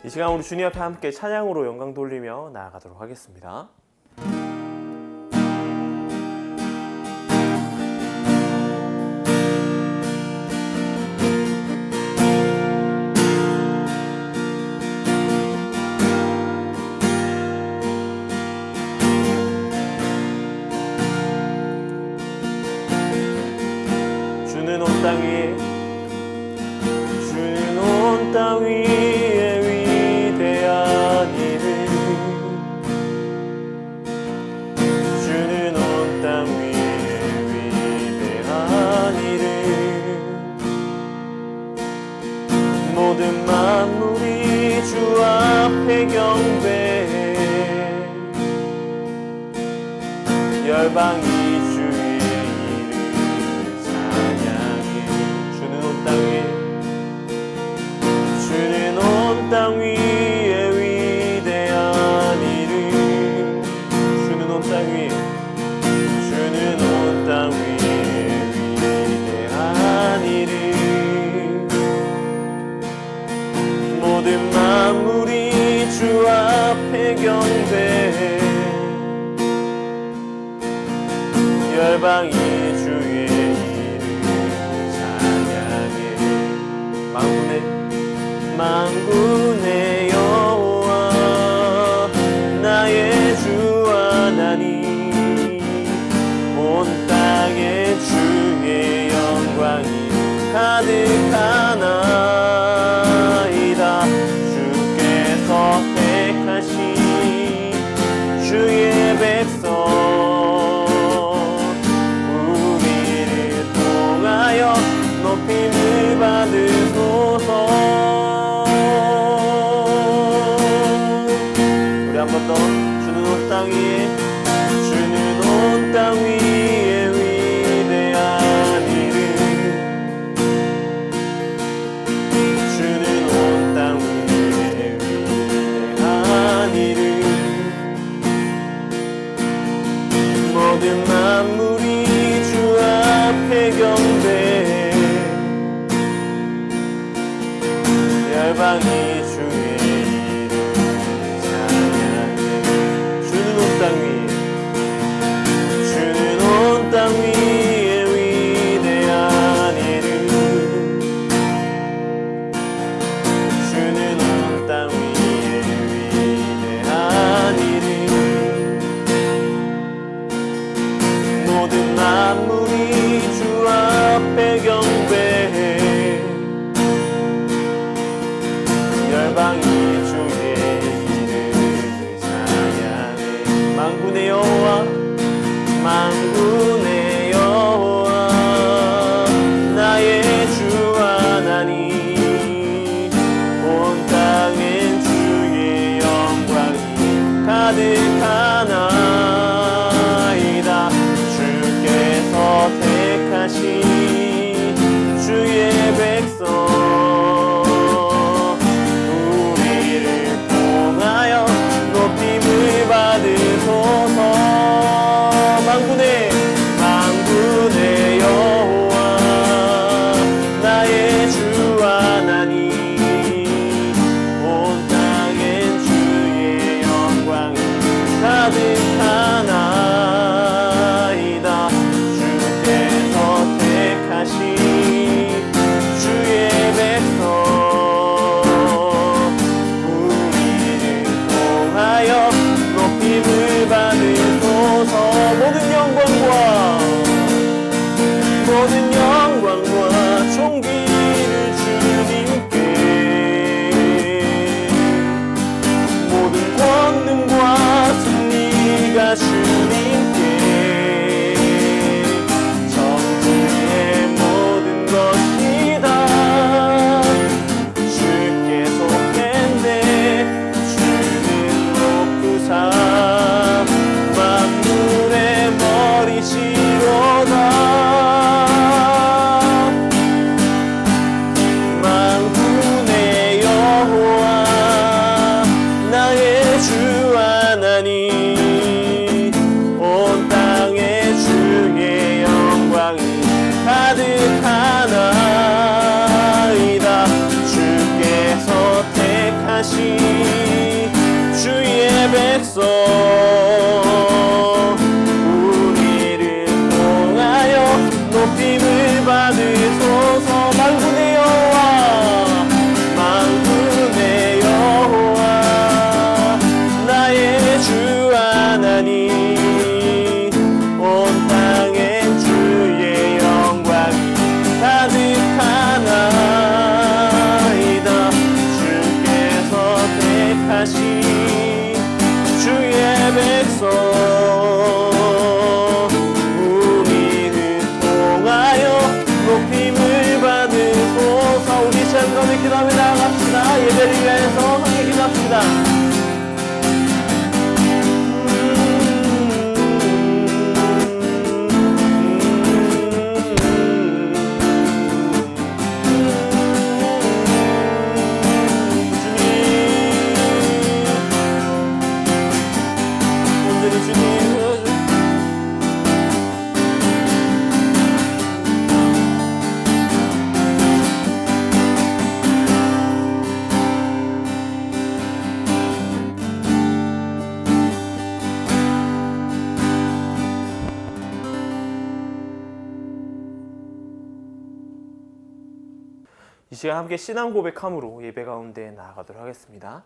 이 시간 우리 주님 앞에 함께 찬양으로 영광 돌리며 나아가도록 하겠습니다. 주는 온 땅 위에 주는 온 땅 위에 위대한 일을 주는 온 땅 위에 위대한 일을 모든 만물이 주 앞에 경배해 열방이 땅 위에 위대한 일을 주는 온 땅 위에 주는 온 땅 위에 위대한 일을 모든 만물이 주 앞에 경배해 열방이 주의 이름을 찬양해 만군의 여호와 나의 주 하나님 온 땅에 주의 영광이 가득하나이다 주께서 택하신 주의 백성 우리를 통하여 높임을 받으소서. 주는 온 땅 위에 주는 온 땅 위에 위대한 일을 주는 온 땅 위에 위대한 일을 모든 만물이 주 앞에 경배해 열방이 주는 온 땅 위에 위대한 일을 주는 온 땅 위에 위대한 일을 모든 만물이 주 앞에 경배해 열방이 주의 이름을 찬양해 만군의 여호와 만군의 여호와 나의 주 하나님 온 땅엔 주의 영광이 가득하나이다 주께서 택하신 주의 백성 우리를 통하여 높임을 받으소서. 만군의 여호와 나의 주 하나님 온 땅엔 주의 영광이 가득하나이다 주께서 택하신 주의 백성 우리를 통하여 높임을 받으소서. 모든 영광과 존귀를 주님께 가득하나이다. 주께서 택하신 주의 백성 우리를 통하여 높임을 받으소서. 만군의 여호와 만군의 여호와 나의 주 하나님 온 땅엔 주의 영광이 가득하나이다. 주께서 택하신 주의 백성 우리를 통하여 높임을 받으소서. 우리 시간 가운데 기도하며 나아갑시다. 예배를 위해서 함께 기도합시다. 이 시간 함께 신앙 고백함으로 예배 가운데 나아가도록 하겠습니다.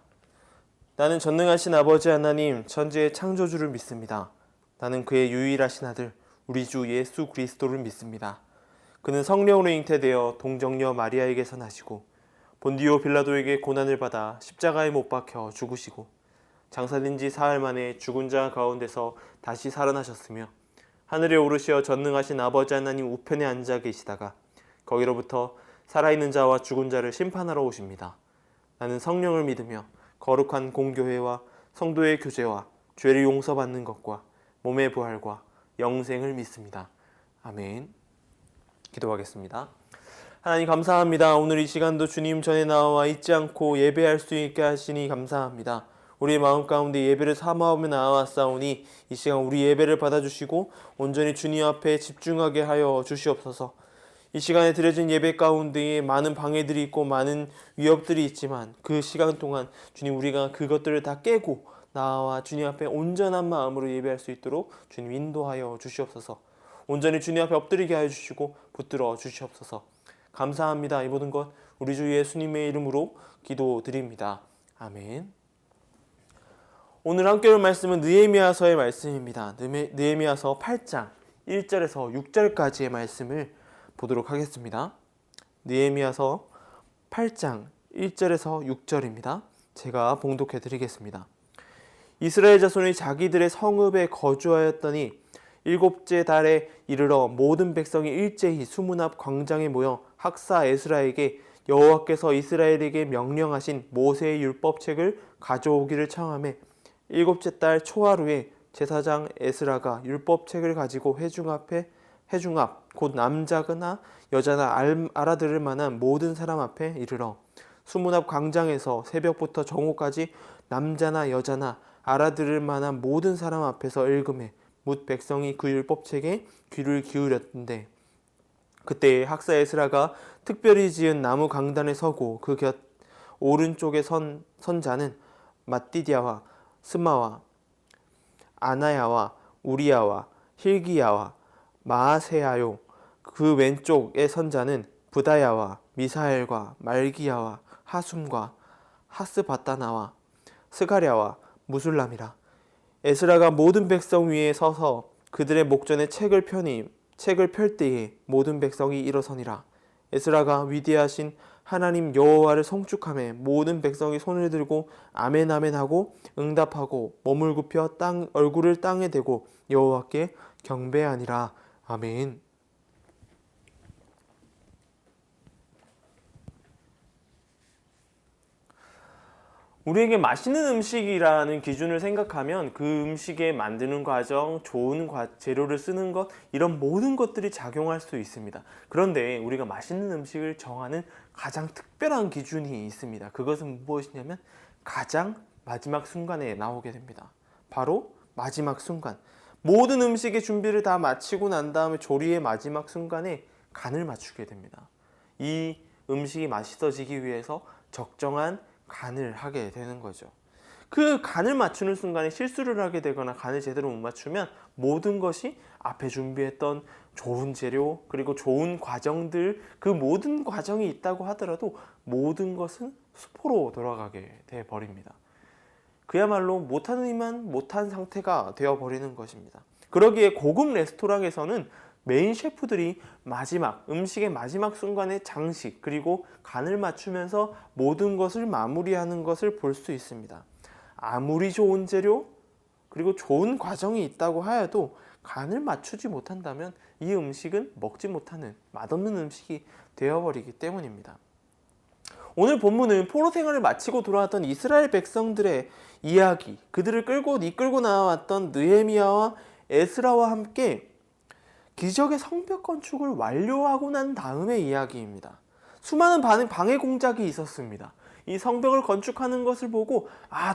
나는 전능하신 아버지 하나님 천지의 창조주를 믿습니다. 나는 그의 유일하신 아들 우리 주 예수 그리스도를 믿습니다. 그는 성령으로 잉태되어 동정녀 마리아에게서 나시고 본디오 빌라도에게 고난을 받아 십자가에 못 박혀 죽으시고 장사된 지 사흘 만에 죽은 자 가운데서 다시 살아나셨으며 하늘에 오르시어 전능하신 아버지 하나님 우편에 앉아 계시다가 거기로부터 살아있는 자와 죽은 자를 심판하러 오십니다. 나는 성령을 믿으며 거룩한 공교회와 성도의 교제와 죄를 용서받는 것과 몸의 부활과 영생을 믿습니다. 아멘. 기도하겠습니다. 하나님 감사합니다. 오늘 이 시간도 주님 전에 나와 잊지 않고 예배할 수 있게 하시니 감사합니다. 우리의 마음 가운데 예배를 사모하며 나아왔사오니 이 시간 우리 예배를 받아주시고 온전히 주님 앞에 집중하게 하여 주시옵소서. 이 시간에 드려진 예배 가운데에 많은 방해들이 있고 많은 위협들이 있지만 그 시간 동안 주님 우리가 그것들을 다 깨고 나와 주님 앞에 온전한 마음으로 예배할 수 있도록 주님 인도하여 주시옵소서. 온전히 주님 앞에 엎드리게 하여 주시고 붙들어 주시옵소서. 감사합니다. 이 모든 것 우리 주 예수님의 이름으로 기도드립니다. 아멘. 오늘 함께 볼 말씀은 느헤미야서의 말씀입니다. 느헤미야서 8장 1절에서 6절까지의 말씀을 보도록 하겠습니다. 느헤미야서 8장 1절에서 6절입니다. 제가 봉독해 드리겠습니다. 이스라엘 자손이 자기들의 성읍에 거주하였더니 일곱째 달에 이르러 모든 백성이 일제히 수문 앞 광장에 모여 학사 에스라에게 여호와께서 이스라엘에게 명령하신 모세의 율법책을 가져오기를 청하매 일곱째 달 초하루에 제사장 에스라가 율법책을 가지고 회중 앞 곧 남자나 여자나 알아들을 만한 모든 사람 앞에 이르러 수문 앞 광장에서 새벽부터 정오까지 남자나 여자나 알아들을 만한 모든 사람 앞에서 읽음에 뭇 백성이 그 율법책에 귀를 기울였는데 그때 학사 에스라가 특별히 지은 나무 강단에 서고 그 곁 오른쪽에 선자는 mat디디아와 스마와 아나야와 우리야와 힐기야와 마아세야요 그 왼쪽의 선자는 부다야와 미사엘과 말기야와 하숨과 하스바다나와 스가랴와 무술람이라. 에스라가 모든 백성 위에 서서 그들의 목전에 책을 펼 때에 모든 백성이 일어서니라. 에스라가 위대하신 하나님 여호와를 송축하며 모든 백성이 손을 들고 아멘 아멘 하고 응답하고 몸을 굽혀 얼굴을 땅에 대고 여호와께 경배하니라. 아멘. 우리에게 맛있는 음식이라는 기준을 생각하면 그 음식에 만드는 과정, 좋은 재료를 쓰는 것, 이런 모든 것들이 작용할 수 있습니다. 그런데 우리가 맛있는 음식을 정하는 가장 특별한 기준이 있습니다. 그것은 무엇이냐면 가장 마지막 순간에 나오게 됩니다. 바로 마지막 순간. 모든 음식의 준비를 다 마치고 난 다음에 조리의 마지막 순간에 간을 맞추게 됩니다. 이 음식이 맛있어지기 위해서 적정한 간을 하게 되는 거죠. 그 간을 맞추는 순간에 실수를 하게 되거나 간을 제대로 못 맞추면 모든 것이 앞에 준비했던 좋은 재료 그리고 좋은 과정들, 그 모든 과정이 있다고 하더라도 모든 것은 수포로 돌아가게 돼 버립니다. 그야말로 못하는 이만 못한 상태가 되어버리는 것입니다. 그러기에 고급 레스토랑에서는 메인 셰프들이 음식의 마지막 순간에 장식 그리고 간을 맞추면서 모든 것을 마무리하는 것을 볼 수 있습니다. 아무리 좋은 재료 그리고 좋은 과정이 있다고 하여도 간을 맞추지 못한다면 이 음식은 먹지 못하는 맛없는 음식이 되어버리기 때문입니다. 오늘 본문은 포로 생활을 마치고 돌아왔던 이스라엘 백성들의 이야기, 그들을 이끌고 나왔던 느헤미야와 에스라와 함께 기적의 성벽 건축을 완료하고 난 다음의 이야기입니다. 수많은 방해 공작이 있었습니다. 이 성벽을 건축하는 것을 보고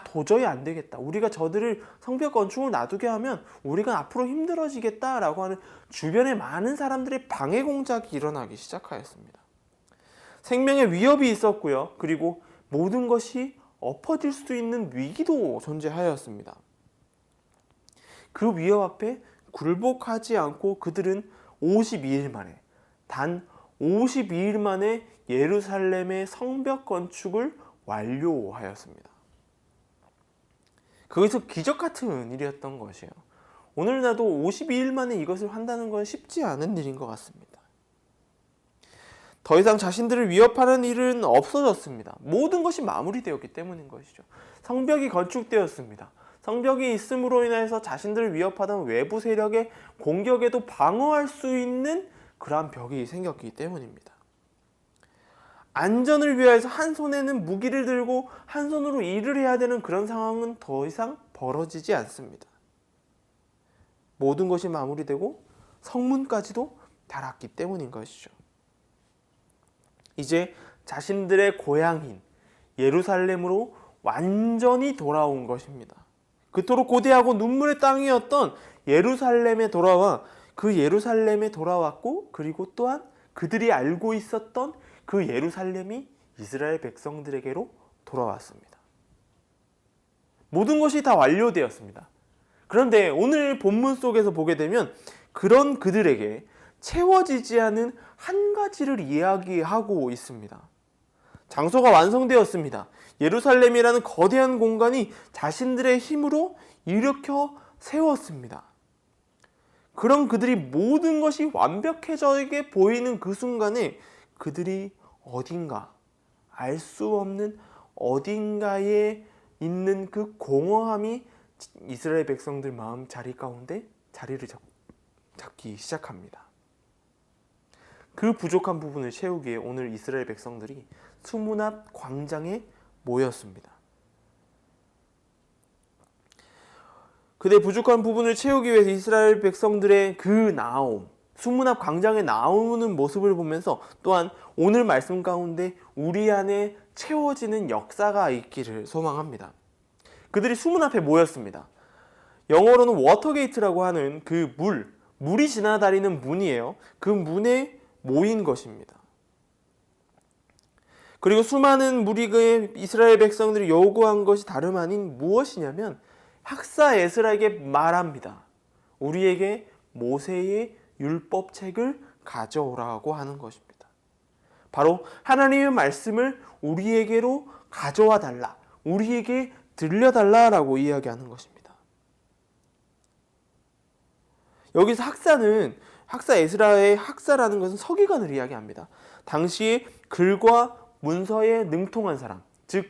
도저히 안 되겠다. 우리가 저들을 성벽 건축을 놔두게 하면 우리가 앞으로 힘들어지겠다라고 하는 주변에 많은 사람들의 방해 공작이 일어나기 시작하였습니다. 생명의 위협이 있었고요. 그리고 모든 것이 엎어질 수 있는 위기도 존재하였습니다. 그 위협 앞에 굴복하지 않고 그들은 52일 만에 단 52일 만에 예루살렘의 성벽 건축을 완료하였습니다. 거기서 기적 같은 일이었던 것이에요. 오늘 나도 52일 만에 이것을 한다는 건 쉽지 않은 일인 것 같습니다. 더 이상 자신들을 위협하는 일은 없어졌습니다. 모든 것이 마무리되었기 때문인 것이죠. 성벽이 건축되었습니다. 성벽이 있음으로 인해서 자신들을 위협하던 외부 세력의 공격에도 방어할 수 있는 그러한 벽이 생겼기 때문입니다. 안전을 위해서 한 손에는 무기를 들고 한 손으로 일을 해야 되는 그런 상황은 더 이상 벌어지지 않습니다. 모든 것이 마무리되고 성문까지도 달았기 때문인 것이죠. 이제 자신들의 고향인 예루살렘으로 완전히 돌아온 것입니다. 그토록 고대하고 눈물의 땅이었던 예루살렘에 돌아와 그 예루살렘에 돌아왔고, 그리고 또한 그들이 알고 있었던 그 예루살렘이 이스라엘 백성들에게로 돌아왔습니다. 모든 것이 다 완료되었습니다. 그런데 오늘 본문 속에서 보게 되면 그런 그들에게 채워지지 않은 한 가지를 이야기하고 있습니다. 장소가 완성되었습니다. 예루살렘이라는 거대한 공간이 자신들의 힘으로 일으켜 세웠습니다. 그런 그들이 모든 것이 완벽해져 보이는 그 순간에 그들이 어딘가 알 수 없는 어딘가에 있는 그 공허함이 이스라엘 백성들 마음 자리 가운데 자리를 잡기 시작합니다. 그 부족한 부분을 채우기에 오늘 이스라엘 백성들이 수문 앞 광장에 모였습니다. 그들의 부족한 부분을 채우기 위해서 이스라엘 백성들의 그 수문 앞 광장에 나오는 모습을 보면서 또한 오늘 말씀 가운데 우리 안에 채워지는 역사가 있기를 소망합니다. 그들이 수문 앞에 모였습니다. 영어로는 워터게이트라고 하는 그 물이 지나다니는 문이에요. 그 문에 모인 것입니다. 그리고 수많은 무리의 이스라엘 백성들이 요구한 것이 다름 아닌 무엇이냐면 학사 에스라에게 말합니다. 우리에게 모세의 율법책을 가져오라고 하는 것입니다. 바로 하나님의 말씀을 우리에게로 가져와 달라, 우리에게 들려달라라고 이야기하는 것입니다. 여기서 학사 에스라의 학사라는 것은 서기관을 이야기합니다. 당시에 글과 문서에 능통한 사람, 즉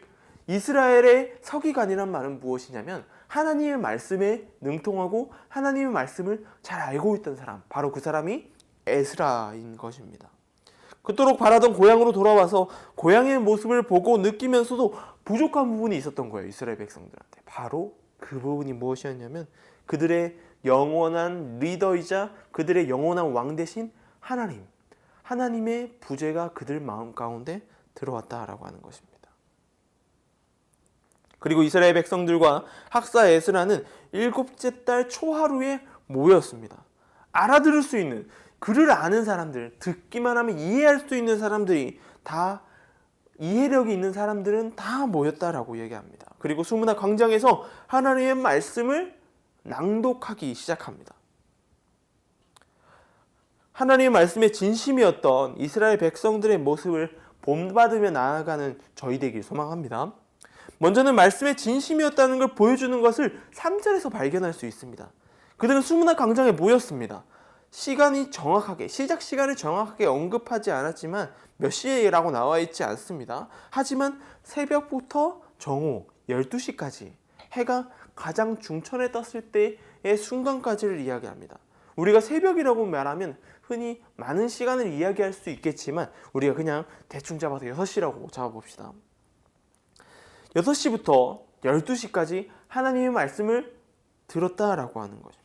이스라엘의 서기관이란 말은 무엇이냐면 하나님의 말씀에 능통하고 하나님의 말씀을 잘 알고 있던 사람, 바로 그 사람이 에스라인 것입니다. 그토록 바라던 고향으로 돌아와서 고향의 모습을 보고 느끼면서도 부족한 부분이 있었던 거예요. 이스라엘 백성들한테. 바로 그 부분이 무엇이었냐면 그들의 영원한 리더이자 그들의 영원한 왕 대신 하나님의 부재가 그들 마음 가운데 들어왔다라고 하는 것입니다. 그리고 이스라엘 백성들과 학사 에스라는 7째 달 초하루에 모였습니다. 알아들을 수 있는, 글을 아는 사람들, 듣기만 하면 이해할 수 있는 사람들이 다 이해력이 있는 사람들은 다 모였다라고 얘기합니다. 그리고 수문학 광장에서 하나님의 말씀을 낭독하기 시작합니다. 하나님의 말씀에 진심이었던 이스라엘 백성들의 모습을 본받으며 나아가는 저희 되길 소망합니다. 먼저는 말씀에 진심이었다는 걸 보여주는 것을 3절에서 발견할 수 있습니다. 그들은 수문학 광장에 모였습니다. 시간이 정확하게, 시작 시간을 정확하게 언급하지 않았지만 몇 시에라고 나와 있지 않습니다. 하지만 새벽부터 정오 12시까지 해가 가장 중천에 떴을 때의 순간까지를 이야기합니다. 우리가 새벽이라고 말하면 흔히 많은 시간을 이야기할 수 있겠지만 우리가 그냥 대충 잡아서 6시라고 잡아봅시다. 6시부터 12시까지 하나님의 말씀을 들었다라고 하는 것입니다.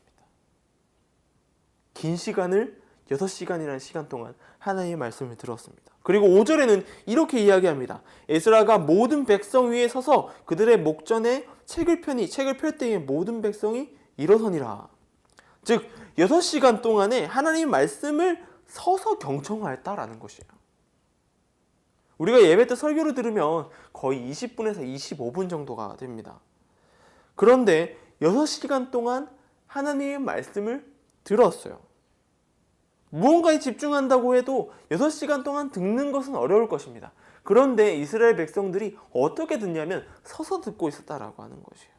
긴 시간을 6시간이라는 시간 동안 하나님의 말씀을 들었습니다. 그리고 5절에는 이렇게 이야기합니다. 에스라가 모든 백성 위에 서서 그들의 목전에 책을 펴니 책을 펼 때에 모든 백성이 일어서니라. 즉 6시간 동안에 하나님의 말씀을 서서 경청하였다라는 것이에요. 우리가 예배 때 설교를 들으면 거의 20분에서 25분 정도가 됩니다. 그런데 6시간 동안 하나님의 말씀을 들었어요. 무언가에 집중한다고 해도 6시간 동안 듣는 것은 어려울 것입니다. 그런데 이스라엘 백성들이 어떻게 듣냐면 서서 듣고 있었다라고 하는 것이에요.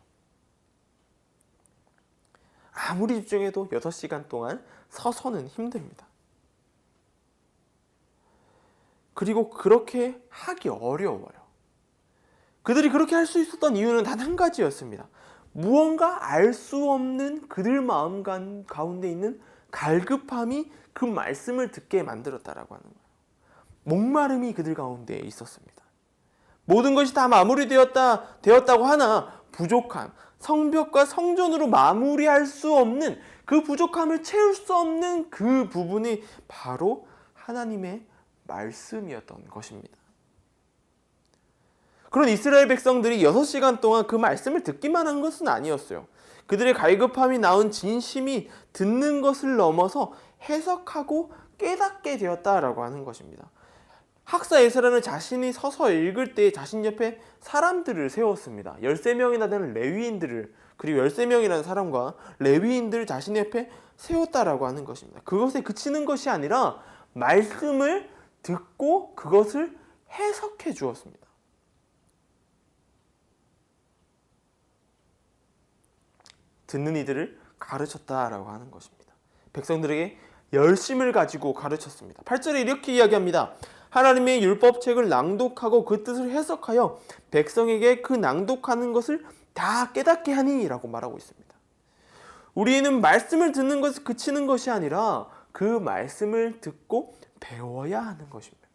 아무리 집중해도 6시간 동안 서서는 힘듭니다. 그리고 그렇게 하기 어려워요. 그들이 그렇게 할 수 있었던 이유는 단 한 가지였습니다. 무언가 알 수 없는 그들 마음 가운데 있는 갈급함이 그 말씀을 듣게 만들었다라고 하는 거예요. 목마름이 그들 가운데 있었습니다. 모든 것이 다 되었다고 하나 부족함, 성벽과 성전으로 마무리할 수 없는 그 부족함을 채울 수 없는 그 부분이 바로 하나님의 말씀이었던 것입니다. 그런 이스라엘 백성들이 6시간 동안 그 말씀을 듣기만 한 것은 아니었어요. 그들의 갈급함이 나온 진심이 듣는 것을 넘어서 해석하고 깨닫게 되었다라고 하는 것입니다. 학사 에스라는 자신이 서서 읽을 때 자신 옆에 사람들을 세웠습니다. 13명이나 되는 레위인들을, 그리고 13명이라는 사람과 레위인들을 자신 옆에 세웠다라고 하는 것입니다. 그것에 그치는 것이 아니라 말씀을 듣고 그것을 해석해 주었습니다. 듣는 이들을 가르쳤다라고 하는 것입니다. 백성들에게 열심을 가지고 가르쳤습니다. 8절에 이렇게 이야기합니다. 하나님의 율법책을 낭독하고 그 뜻을 해석하여 백성에게 그 낭독하는 것을 다 깨닫게 하니 라고 말하고 있습니다. 우리는 말씀을 듣는 것에 그치는 것이 아니라 그 말씀을 듣고 배워야 하는 것입니다.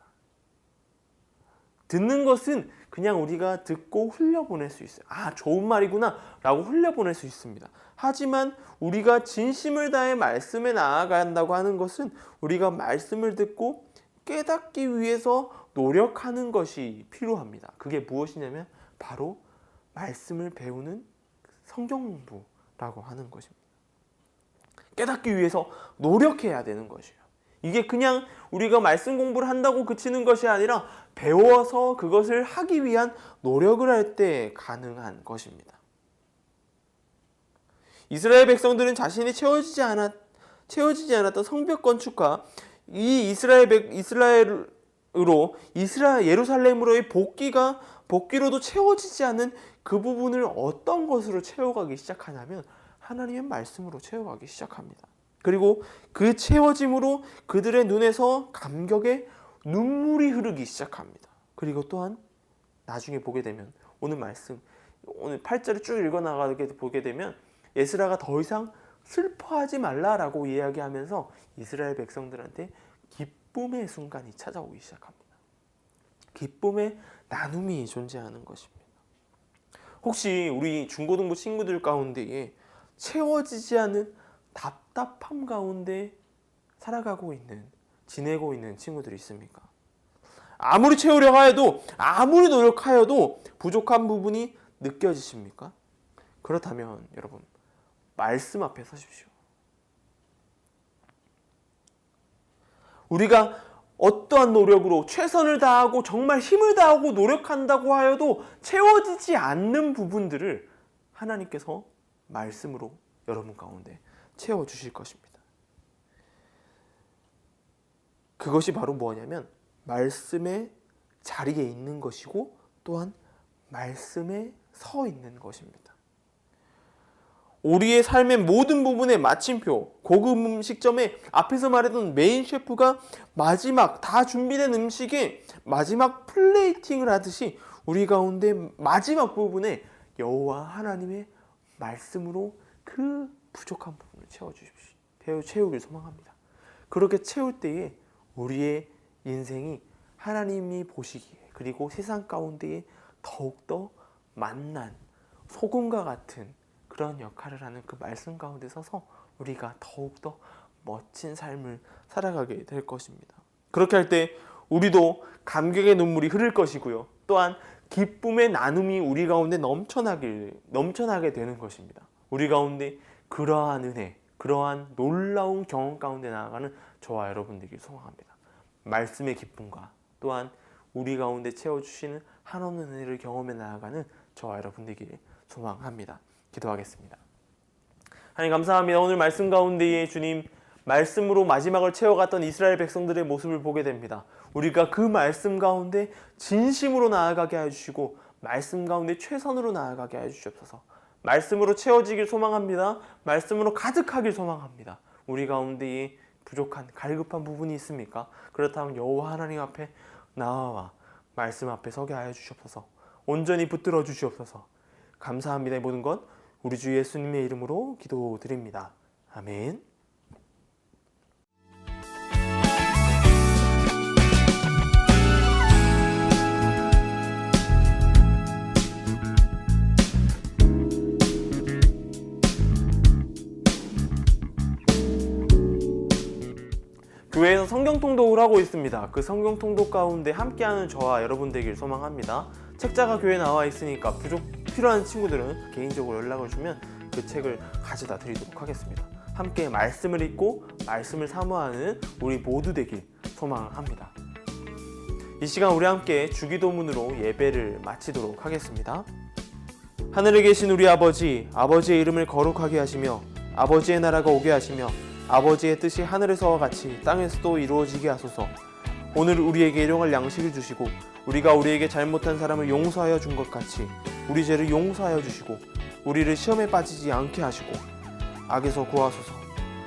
듣는 것은 그냥 우리가 듣고 흘려보낼 수 있어요. 아, 좋은 말이구나 라고 흘려보낼 수 있습니다. 하지만 우리가 진심을 다해 말씀에 나아간다고 하는 것은 우리가 말씀을 듣고 깨닫기 위해서 노력하는 것이 필요합니다. 그게 무엇이냐면 바로 말씀을 배우는 성경 공부라고 하는 것입니다. 깨닫기 위해서 노력해야 되는 것이에요. 이게 그냥 우리가 말씀 공부를 한다고 그치는 것이 아니라 배워서 그것을 하기 위한 노력을 할 때 가능한 것입니다. 이스라엘 백성들은 자신이 채워지지 않았던 성벽 건축과 이 예루살렘으로의 복귀로도 채워지지 않은 그 부분을 어떤 것으로 채워가기 시작하냐면 하나님의 말씀으로 채워가기 시작합니다. 그리고 그 채워짐으로 그들의 눈에서 감격의 눈물이 흐르기 시작합니다. 그리고 또한 나중에 보게 되면 오늘 8절을 쭉 읽어나가게 보게 되면 에스라가 더 이상 슬퍼하지 말라라고 이야기하면서 이스라엘 백성들한테 기쁨의 순간이 찾아오기 시작합니다. 기쁨의 나눔이 존재하는 것입니다. 혹시 우리 중고등부 친구들 가운데에 채워지지 않은 답답함 가운데 지내고 있는 친구들이 있습니까? 아무리 채우려 하여도, 아무리 노력하여도 부족한 부분이 느껴지십니까? 그렇다면 여러분, 말씀 앞에 서십시오. 우리가 어떠한 노력으로 최선을 다하고 정말 힘을 다하고 노력한다고 하여도 채워지지 않는 부분들을 하나님께서 말씀으로 여러분 가운데 채워주실 것입니다. 그것이 바로 뭐냐면 말씀의 자리에 있는 것이고 또한 말씀에 서 있는 것입니다. 우리의 삶의 모든 부분의 마침표, 고급 음식점의 앞에서 말했던 메인 셰프가 마지막 다 준비된 음식에 마지막 플레이팅을 하듯이 우리 가운데 마지막 부분에 여호와 하나님의 말씀으로 그 부족한 부분을 채우길 소망합니다. 그렇게 채울 때에 우리의 인생이 하나님이 보시기에 그리고 세상 가운데에 더욱더 만난 소금과 같은 그런 역할을 하는 그 말씀 가운데 서서 우리가 더욱더 멋진 삶을 살아가게 될 것입니다. 그렇게 할 때 우리도 감격의 눈물이 흐를 것이고요. 또한 기쁨의 나눔이 우리 가운데 넘쳐나게 되는 것입니다. 우리 가운데 그러한 은혜, 그러한 놀라운 경험 가운데 나아가는 저와 여러분들에게 소망합니다. 말씀의 기쁨과 또한 우리 가운데 채워주시는 한없는 은혜를 경험해 나아가는 저와 여러분들에게 소망합니다. 기도하겠습니다. 하나님 감사합니다. 오늘 말씀 가운데에 주님 말씀으로 마지막을 채워갔던 이스라엘 백성들의 모습을 보게 됩니다. 우리가 그 말씀 가운데 진심으로 나아가게 해주시고 말씀 가운데 최선으로 나아가게 해주시옵소서. 말씀으로 채워지길 소망합니다. 말씀으로 가득하길 소망합니다. 우리 가운데에 부족한 갈급한 부분이 있습니까? 그렇다면 여호와 하나님 앞에 나와 말씀 앞에 서게 하여 주시옵소서. 온전히 붙들어 주시옵소서. 감사합니다. 이 모든 것 우리 주 예수님의 이름으로 기도드립니다. 아멘. 교회에서 성경 통독을 하고 있습니다. 그 성경 통독 가운데 함께하는 저와 여러분 되길 소망합니다. 책자가 교회에 나와 있으니까 필요한 친구들은 개인적으로 연락을 주면 그 책을 가져다 드리도록 하겠습니다. 함께 말씀을 읽고 말씀을 사모하는 우리 모두 되길 소망합니다. 이 시간 우리 함께 주기도문으로 예배를 마치도록 하겠습니다. 하늘에 계신 우리 아버지, 아버지의 이름을 거룩하게 하시며 아버지의 나라가 오게 하시며 아버지의 뜻이 하늘에서와 같이 땅에서도 이루어지게 하소서. 오늘 우리에게 일용할 양식을 주시고 우리가 우리에게 잘못한 사람을 용서하여 준 것 같이 우리 죄를 용서하여 주시고 우리를 시험에 빠지지 않게 하시고 악에서 구하소서.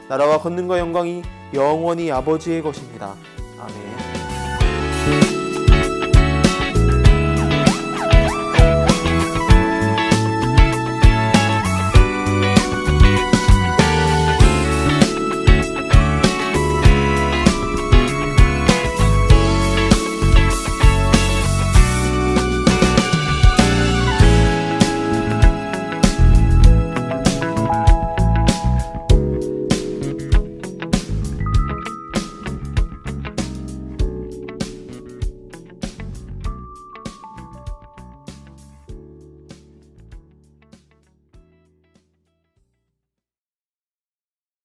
나라와 권능과 영광이 영원히 아버지의 것입니다. 아멘.